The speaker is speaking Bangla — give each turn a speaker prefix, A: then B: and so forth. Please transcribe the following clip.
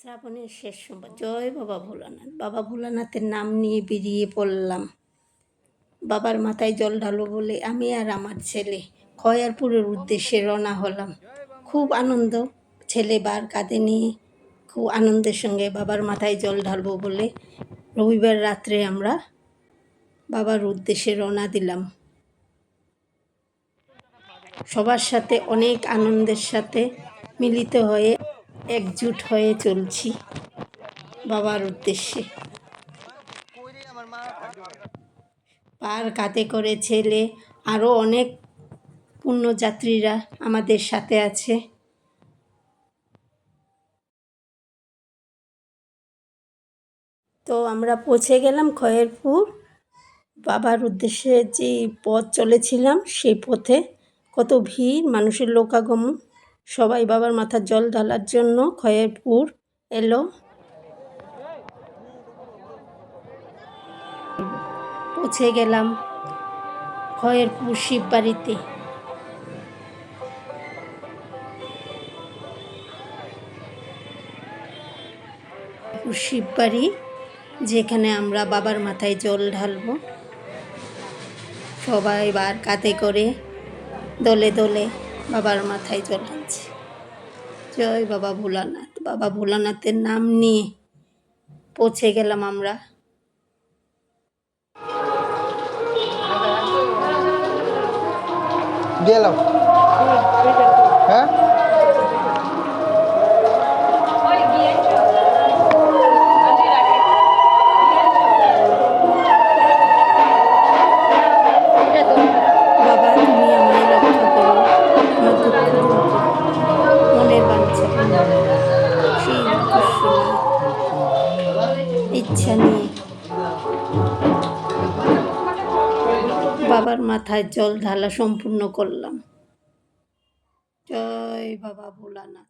A: শ্রাবণের শেষ সোমবার। জয় বাবা ভোলানাথ। বাবা ভোলানাথের নাম নিয়ে বেরিয়ে পড়লাম। বাবার মাথায় জল ঢালো বলে আমি আর আমার ছেলে খয়ারপুরের উদ্দেশ্যে রওনা হলাম। খুব আনন্দ, ছেলে বার কাঁধে নিয়ে খুব আনন্দের সঙ্গে বাবার মাথায় জল ঢালবো বলে রবিবার রাত্রে আমরা বাবার উদ্দেশ্যে রওনা দিলাম। সবার সাথে অনেক আনন্দের সাথে মিলিত হয়ে একজুট হয়ে চলছি বাবার উদ্দেশ্যে। পার কাঁধে করে ছেলে আরও অনেক পুণ্যযাত্রীরা আমাদের সাথে আছে। তো আমরা পৌঁছে গেলাম খয়েরপুর। বাবার উদ্দেশ্যে যে পথ চলেছিলাম সেই পথে কত ভিড়, মানুষের লোকাগমন, সবাই বাবার মাথার জল ঢালার জন্য খয়েরপুর এলো। পৌঁছে গেলাম খয়েরপুর শিববাড়িতে। শিববাড়ি, যেখানে আমরা বাবার মাথায় জল ঢালব। সবাই বার কাঁধে করে দলে দলে বাবার মাথায় জল ঢালছে। জয় বাবা ভোলানাথ। বাবা ভোলানাথের নাম নিয়ে পৌঁছে গেলাম আমরা।
B: গেলাম হ্যাঁ
A: বাবা তুমি আমায় রক্ষা করো, আমার দুঃখ দূর করো, মনের বাঞ্ছা সেই উদ্দেশ্য নিয়ে, ইচ্ছা নিয়ে বাবার মাথায় জল ঢালা সম্পূর্ণ করলাম। জয় বাবা ভোলানাথ।